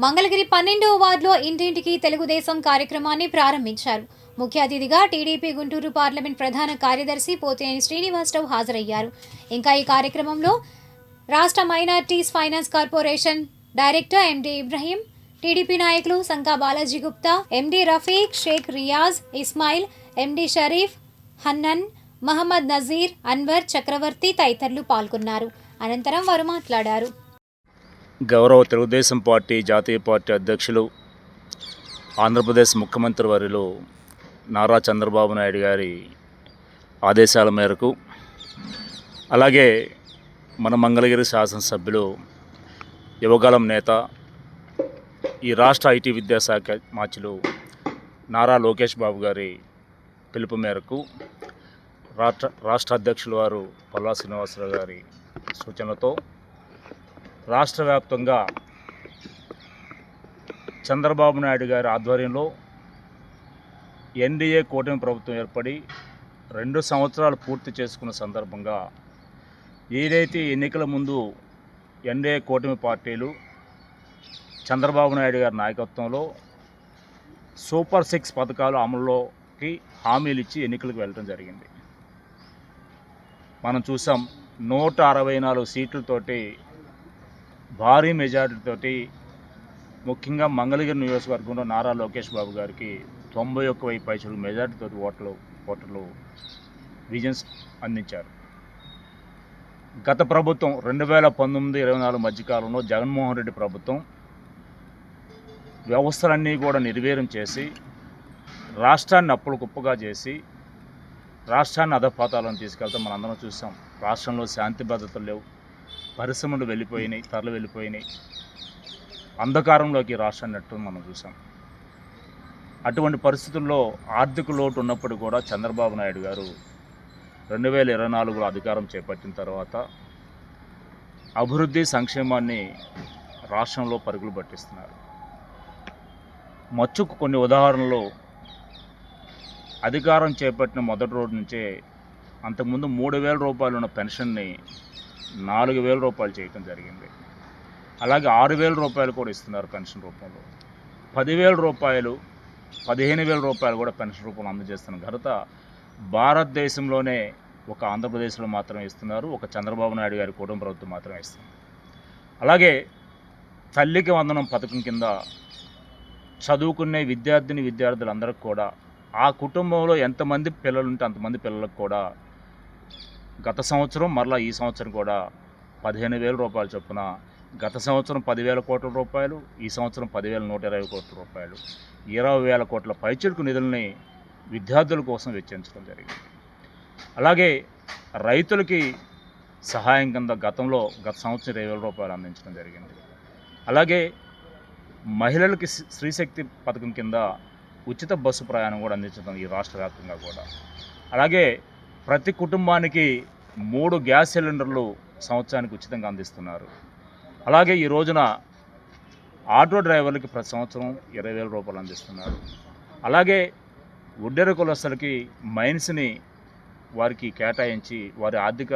మంగళగిరి 12వ వార్డులో ఇంటింటికి తెలుగుదేశం కార్యక్రమాన్ని ప్రారంభించారు. ముఖ్య అతిథిగా టీడీపీ గుంటూరు పార్లమెంట్ ప్రధాన కార్యదర్శి పోతినేని శ్రీనివాసరావు హాజరయ్యారు. ఇంకా ఈ కార్యక్రమంలో రాష్ట్ర minorities finance corporation director MD Ibrahim, TDP నాయకులు సంకా బాలాజీ గుప్తా, ఎండి రఫీక్, షేక్ రియాజ్, ఇస్మాయిల్, ఎండి షరీఫ్, హన్నన్, మహమ్మద్ నజీర్, అన్వర్, చక్రవర్తి తదితరులు పాల్గొన్నారు. అనంతరం వారు మాట్లాడారు. గౌరవ తెలుగుదేశం పార్టీ జాతీయ పార్టీ అధ్యక్షులు ఆంధ్రప్రదేశ్ ముఖ్యమంత్రి వర్యులు నారా చంద్రబాబు నాయుడు గారి ఆదేశాల మేరకు, అలాగే మన మంగళగిరి శాసనసభ్యులు యువగళం నేత, ఈ రాష్ట్ర ఐటీ విద్యాశాఖ మార్చులు నారా లోకేష్ బాబు గారి పిలుపు మేరకు రాష్ట్ర అధ్యక్షులు వారు పల్లా శ్రీనివాసరావు గారి సూచనలతో రాష్ట్ర వ్యాప్తంగా చంద్రబాబు నాయుడు గారి ఆధ్వర్యంలో ఎన్డీఏ కూటమి ప్రభుత్వం ఏర్పడి 2 సంవత్సరాలు పూర్తి చేసుకున్న సందర్భంగా ఏదైతే ఎన్నికల ముందు ఎన్డీఏ కూటమి పార్టీలు చంద్రబాబు నాయుడు గారి నాయకత్వంలో సూపర్ 6 పథకాలు అమలులోకి హామీలు ఇచ్చి ఎన్నికలకు వెళ్ళడం జరిగింది. మనం చూసాం 164 సీట్లతోటి భారీ మెజారిటీతోటి ముఖ్యంగా మంగళగిరి నియోజకవర్గంలో నారా లోకేష్ బాబు గారికి 91,000 పైసలు మెజారిటీతో ఓటర్లు విజన్స్ అందించారు. గత ప్రభుత్వం 2019-24 మధ్యకాలంలో జగన్మోహన్ రెడ్డి ప్రభుత్వం వ్యవస్థలన్నీ కూడా నిర్వీర్యం చేసి రాష్ట్రాన్ని అప్పులు కుప్పగా చేసి రాష్ట్రాన్ని అధపాతాలను తీసుకెళ్తాం మనందరం చూసాం. రాష్ట్రంలో శాంతి భద్రతలు లేవు, పరిశ్రమలు తరలి వెళ్ళిపోయినాయి, అంధకారంలోకి రాష్ట్రాన్ని నెట్టడం మనం చూసాం. అటువంటి పరిస్థితుల్లో ఆర్థిక లోటు ఉన్నప్పుడు కూడా చంద్రబాబు నాయుడు గారు 2024లో అధికారం చేపట్టిన తర్వాత అభివృద్ధి సంక్షేమాన్ని రాష్ట్రంలో పరుగులు పట్టిస్తున్నారు. మచ్చుకు కొన్ని ఉదాహరణలు, అధికారం చేపట్టిన మొదటి రోజు నుంచే అంతకుముందు 3,000 రూపాయలు ఉన్న పెన్షన్ని 4,000 రూపాయలు చేయటం జరిగింది. అలాగే 6,000 రూపాయలు కూడా ఇస్తున్నారు పెన్షన్ రూపంలో. 10,000 రూపాయలు, 15,000 రూపాయలు కూడా పెన్షన్ రూపంలో అందజేస్తున్న ఘనత భారతదేశంలోనే ఒక ఆంధ్రప్రదేశ్లో మాత్రమే ఇస్తున్నారు, ఒక చంద్రబాబు నాయుడు గారి కుటుంబ ప్రభుత్వం మాత్రమే ఇస్తుంది. అలాగే తల్లికి వందనం పథకం కింద చదువుకునే విద్యార్థులందరికీ కూడా ఆ కుటుంబంలో ఎంతమంది పిల్లలు ఉంటే అంతమంది పిల్లలకు కూడా గత సంవత్సరం మరలా ఈ సంవత్సరం కూడా 15,000 రూపాయలు చొప్పున, గత సంవత్సరం 10,000 కోట్ల రూపాయలు, ఈ సంవత్సరం 10,120 కోట్ల రూపాయలు, 20,000 కోట్ల పైచిలుకు నిధుల్ని విద్యార్థుల కోసం వెచ్చించడం జరిగింది. అలాగే రైతులకి సహాయం కింద గత సంవత్సరం 20,000 రూపాయలు అందించడం జరిగింది. అలాగే మహిళలకి స్త్రీశక్తి పథకం కింద ఉచిత బస్సు ప్రయాణం కూడా అందించడం ఈ రాష్ట్ర వ్యాప్తంగా కూడా. అలాగే ప్రతి కుటుంబానికి 3 గ్యాస్ సిలిండర్లు సంవత్సరానికి ఉచితంగా అందిస్తున్నారు. అలాగే ఈ రోజున ఆటో డ్రైవర్లకి ప్రతి సంవత్సరం 20,000 రూపాయలు అందిస్తున్నారు. అలాగే ఉడ్డెర కులస్తులకి మైన్స్ని వారికి కేటాయించి వారి ఆర్థిక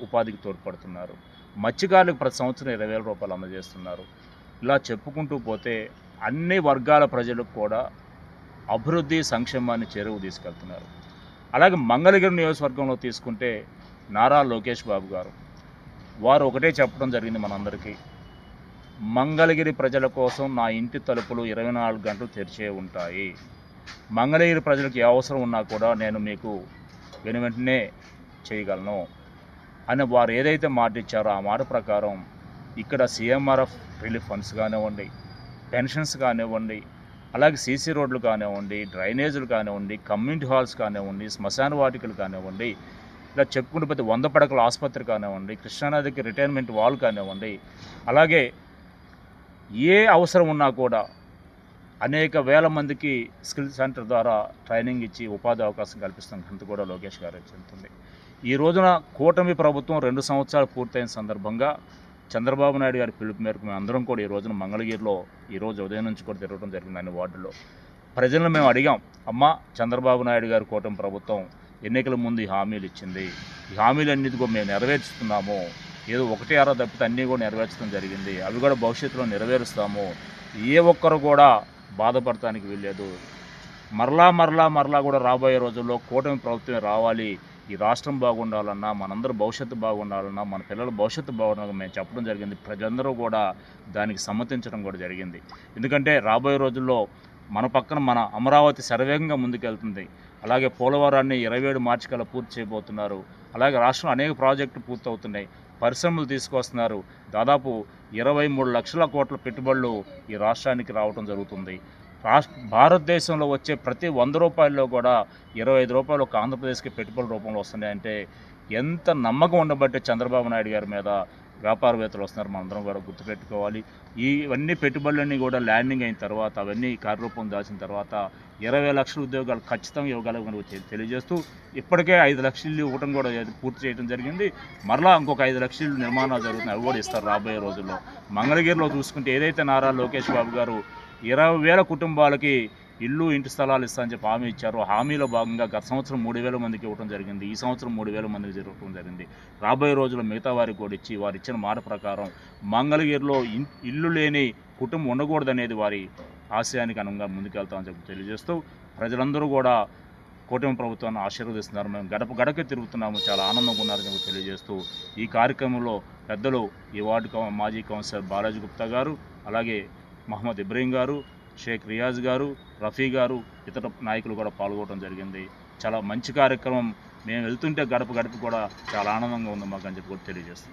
ఉపాధికి తోడ్పడుతున్నారు. మత్స్యకారులకు ప్రతి సంవత్సరం 20,000 రూపాయలు అందజేస్తున్నారు. ఇలా చెప్పుకుంటూ పోతే అన్ని వర్గాల ప్రజలకు కూడా అభివృద్ధి సంక్షేమాన్ని చేరువు తీసుకెళ్తున్నారు. అలాగే మంగళగిరి నియోజకవర్గంలో తీసుకుంటే నారా లోకేష్ బాబు గారు వారు ఒకటే చెప్పడం జరిగింది మనందరికీ, మంగళగిరి ప్రజల కోసం నా ఇంటి తలుపులు 24 గంటలు తెరిచే ఉంటాయి, మంగళగిరి ప్రజలకు ఏ అవసరం ఉన్నా కూడా నేను మీకు వెనువెంటనే చేయగలను అని వారు ఏదైతే మాట ఇచ్చారో ఆ మాట ప్రకారం ఇక్కడ సీఎంఆర్ఎఫ్ రిలీఫ్ ఫండ్స్ కానివ్వండి, పెన్షన్స్ కానివ్వండి, అలాగే సీసీ రోడ్లు కానివ్వండి, డ్రైనేజీలు కానివ్వండి, కమ్యూనిటీ హాల్స్ కానివ్వండి, శ్మశాన వాటికలు కానివ్వండి, ఇలా చెప్పుకుంటూ పోతే 100 పడకల ఆసుపత్రి కానివ్వండి, కృష్ణానదికి రిటైర్మెంట్ వాల్ కానివ్వండి, అలాగే ఏ అవసరం ఉన్నా కూడా అనేక వేల మందికి స్కిల్ సెంటర్ ద్వారా ట్రైనింగ్ ఇచ్చి ఉపాధి అవకాశం కల్పిస్తున్న ఘనత కూడా లోకేష్ గారు చెందుతుంది. ఈ రోజున కూటమి ప్రభుత్వం 2 సంవత్సరాలు పూర్తయిన సందర్భంగా చంద్రబాబు నాయుడు గారి పిలుపు మేరకు మేము అందరం కూడా ఈ రోజున మంగళగిరిలో ఈరోజు ఉదయం నుంచి కూడా తిరగడం జరిగింది. అన్ని వార్డుల్లో ప్రజలను మేము అడిగాం, అమ్మ చంద్రబాబు నాయుడు గారి కూటమి ప్రభుత్వం ఎన్నికల ముందు ఈ హామీలు ఇచ్చింది, ఈ హామీలన్నిటి కూడా మేము నెరవేర్చుతున్నాము, ఏదో ఒకటి అర తప్పితే అన్నీ కూడా నెరవేర్చడం జరిగింది, అవి కూడా భవిష్యత్తులో నెరవేరుస్తాము, ఏ ఒక్కరు కూడా బాధపడటానికి వీల్లేదు. మరలా కూడా రాబోయే రోజుల్లో కూటమి ప్రభుత్వం రావాలి, ఈ రాష్ట్రం బాగుండాలన్నా, మనందరి భవిష్యత్తు బాగుండాలన్నా, మన పిల్లల భవిష్యత్తు బాగుండాలని మేము చెప్పడం జరిగింది. ప్రజలందరూ కూడా దానికి సమ్మతించడం కూడా జరిగింది. ఎందుకంటే రాబోయే రోజుల్లో మన పక్కన మన అమరావతి శరవేగంగా ముందుకెళ్తుంది. అలాగే పోలవరాన్ని 27 మార్చి కల్లా పూర్తి చేయబోతున్నారు. అలాగే రాష్ట్రంలో అనేక ప్రాజెక్టులు పూర్తవుతున్నాయి. పరిశ్రమలు తీసుకొస్తున్నారు. దాదాపు 23 లక్షల కోట్ల పెట్టుబడులు ఈ రాష్ట్రానికి రావడం జరుగుతుంది. భారతదేశంలో వచ్చే ప్రతి 100 రూపాయల్లో కూడా 25 రూపాయలు ఒక ఆంధ్రప్రదేశ్కి పెట్టుబడుల రూపంలో వస్తున్నాయంటే ఎంత నమ్మకం ఉండబట్టే చంద్రబాబు నాయుడు గారి మీద వ్యాపారవేత్తలు వస్తున్నారు. మనందరం కూడా గుర్తుపెట్టుకోవాలి. ఇవన్నీ పెట్టుబడులన్నీ కూడా ల్యాండింగ్ అయిన తర్వాత, అవన్నీ కార్యరూపం దాల్చిన తర్వాత 20 లక్షల ఉద్యోగాలు ఖచ్చితంగా ఇవ్వగలమని తెలియజేస్తూ, ఇప్పటికే 5 లక్షల ఇల్లు ఇవ్వడం కూడా పూర్తి చేయడం జరిగింది. మరలా ఇంకొక 5 లక్షల ఇల్లు నిర్మాణాలు జరుగుతున్నాయి. అవి కూడా ఇస్తారు రాబోయే రోజుల్లో. మంగళగిరిలో చూసుకుంటే ఏదైతే నారా లోకేష్ బాబు గారు 20,000 కుటుంబాలకి ఇల్లు, ఇంటి స్థలాలు ఇస్తా అని చెప్పి హామీ ఇచ్చారు. హామీలో భాగంగా గత సంవత్సరం 3,000 మందికి ఇవ్వడం జరిగింది. ఈ సంవత్సరం 3,000 మందికి ఇవ్వడం జరిగింది. రాబోయే రోజుల్లో మిగతా వారికి కూడా ఇచ్చి, వారు ఇచ్చిన మాట ప్రకారం మంగళగిరిలో ఇల్లు లేని కుటుంబం ఉండకూడదనేది వారి ఆశయానికి అనుగుణంగా ముందుకెళ్తామని చెప్పి తెలియజేస్తూ, ప్రజలందరూ కూడా కూటమి ప్రభుత్వాన్ని ఆశీర్వదిస్తున్నారు. మేము గడప గడపకి తిరుగుతున్నాము, చాలా ఆనందంగా ఉన్నారని చెప్పి తెలియజేస్తూ, ఈ కార్యక్రమంలో పెద్దలు ఈ వార్డు మాజీ కౌన్సిలర్ బాలాజీ గుప్తా గారు, అలాగే మహమ్మద్ ఇబ్రహీం గారు, షేక్ రియాజ్ గారు, రఫీ గారు, ఇతర నాయకులు కూడా పాల్గొనడం జరిగింది. చాలా మంచి కార్యక్రమం. మేము వెళ్తుంటే గడప గడప కూడా చాలా ఆనందంగా ఉంది మాకు అని చెప్పి కూడా తెలియజేస్తాం.